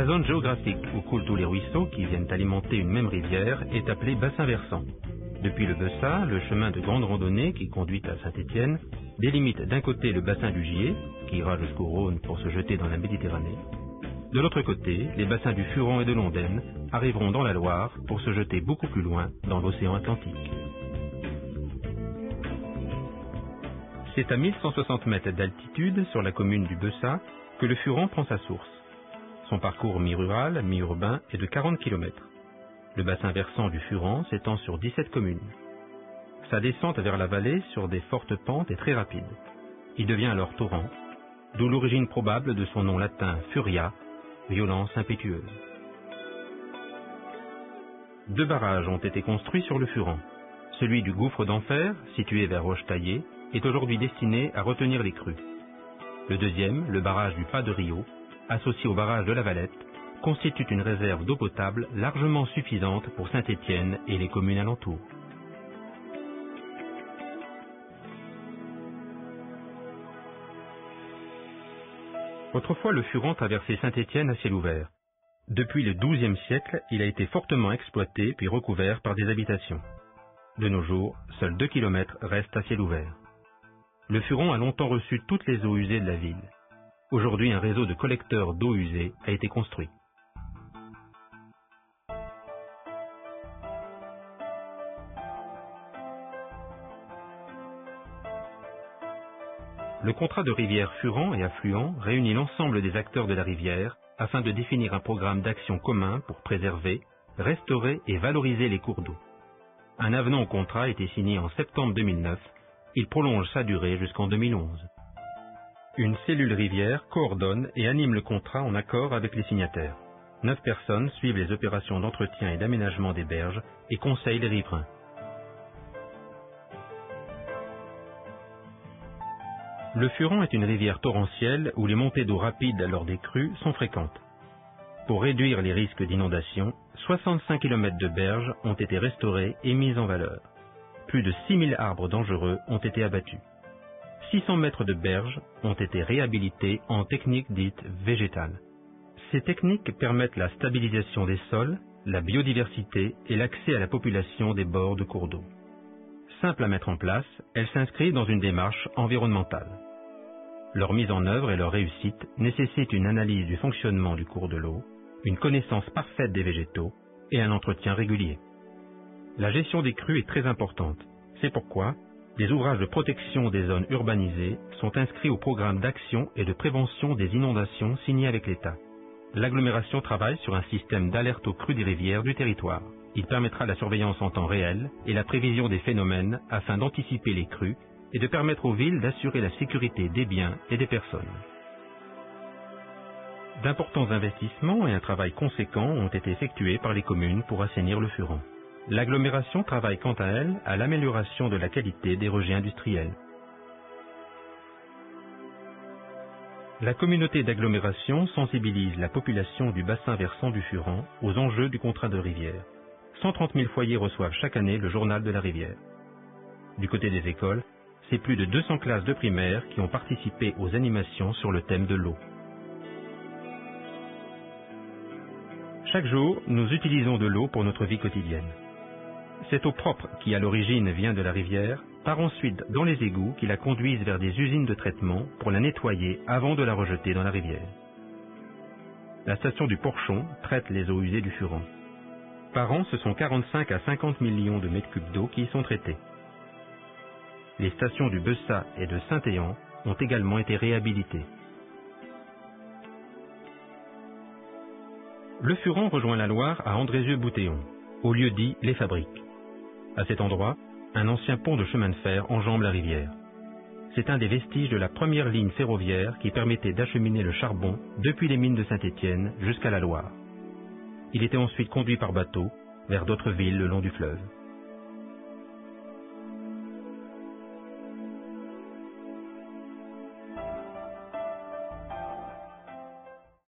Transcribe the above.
La zone géographique où coulent tous les ruisseaux qui viennent alimenter une même rivière est appelée bassin versant. Depuis le Bessat, le chemin de grande randonnée qui conduit à Saint-Étienne délimite d'un côté le bassin du Gier, qui ira jusqu'au Rhône pour se jeter dans la Méditerranée. De l'autre côté, les bassins du Furan et de l'Ondaine arriveront dans la Loire pour se jeter beaucoup plus loin dans l'océan Atlantique. C'est à 1160 mètres d'altitude sur la commune du Bessat que le Furan prend sa source. Son parcours mi-rural, mi-urbain est de 40 km. Le bassin versant du Furan s'étend sur 17 communes. Sa descente vers la vallée sur des fortes pentes est très rapide. Il devient alors torrent, d'où l'origine probable de son nom latin furia, violence impétueuse. 2 barrages ont été construits sur le Furan. Celui du gouffre d'Enfer, situé vers Rochetaillé, est aujourd'hui destiné à retenir les crues. Le deuxième, le barrage du Pas de Rio, associé au barrage de la Valette, constitue une réserve d'eau potable largement suffisante pour Saint-Étienne et les communes alentours. Autrefois, le Furan traversait Saint-Étienne à ciel ouvert. Depuis le XIIe siècle, il a été fortement exploité puis recouvert par des habitations. De nos jours, seuls 2 km restent à ciel ouvert. Le Furan a longtemps reçu toutes les eaux usées de la ville. Aujourd'hui, un réseau de collecteurs d'eau usée a été construit. Le contrat de rivière Furan et affluent réunit l'ensemble des acteurs de la rivière afin de définir un programme d'action commun pour préserver, restaurer et valoriser les cours d'eau. Un avenant au contrat a été signé en septembre 2009. Il prolonge sa durée jusqu'en 2011. Une cellule rivière coordonne et anime le contrat en accord avec les signataires. 9 personnes suivent les opérations d'entretien et d'aménagement des berges et conseillent les riverains. Le Furan est une rivière torrentielle où les montées d'eau rapides lors des crues sont fréquentes. Pour réduire les risques d'inondation, 65 km de berges ont été restaurés et mis en valeur. Plus de 6000 arbres dangereux ont été abattus. 600 mètres de berges ont été réhabilités en techniques dites végétales. Ces techniques permettent la stabilisation des sols, la biodiversité et l'accès à la population des bords de cours d'eau. Simple à mettre en place, elles s'inscrivent dans une démarche environnementale. Leur mise en œuvre et leur réussite nécessitent une analyse du fonctionnement du cours de l'eau, une connaissance parfaite des végétaux et un entretien régulier. La gestion des crues est très importante. C'est pourquoi des ouvrages de protection des zones urbanisées sont inscrits au programme d'action et de prévention des inondations signé avec l'État. L'agglomération travaille sur un système d'alerte aux crues des rivières du territoire. Il permettra la surveillance en temps réel et la prévision des phénomènes afin d'anticiper les crues et de permettre aux villes d'assurer la sécurité des biens et des personnes. D'importants investissements et un travail conséquent ont été effectués par les communes pour assainir le Furan. L'agglomération travaille quant à elle à l'amélioration de la qualité des rejets industriels. La communauté d'agglomération sensibilise la population du bassin versant du Furan aux enjeux du contrat de rivière. 130 000 foyers reçoivent chaque année le journal de la rivière. Du côté des écoles, c'est plus de 200 classes de primaire qui ont participé aux animations sur le thème de l'eau. Chaque jour, nous utilisons de l'eau pour notre vie quotidienne. Cette eau propre qui, à l'origine, vient de la rivière, part ensuite dans les égouts qui la conduisent vers des usines de traitement pour la nettoyer avant de la rejeter dans la rivière. La station du Porchon traite les eaux usées du Furan. Par an, ce sont 45 à 50 millions de mètres cubes d'eau qui y sont traités. Les stations du Bessat et de Saint-Éan ont également été réhabilitées. Le Furan rejoint la Loire à Andrézieux-Boutéon, au lieu dit Les Fabriques. À cet endroit, un ancien pont de chemin de fer enjambe la rivière. C'est un des vestiges de la première ligne ferroviaire qui permettait d'acheminer le charbon depuis les mines de Saint-Étienne jusqu'à la Loire. Il était ensuite conduit par bateau vers d'autres villes le long du fleuve.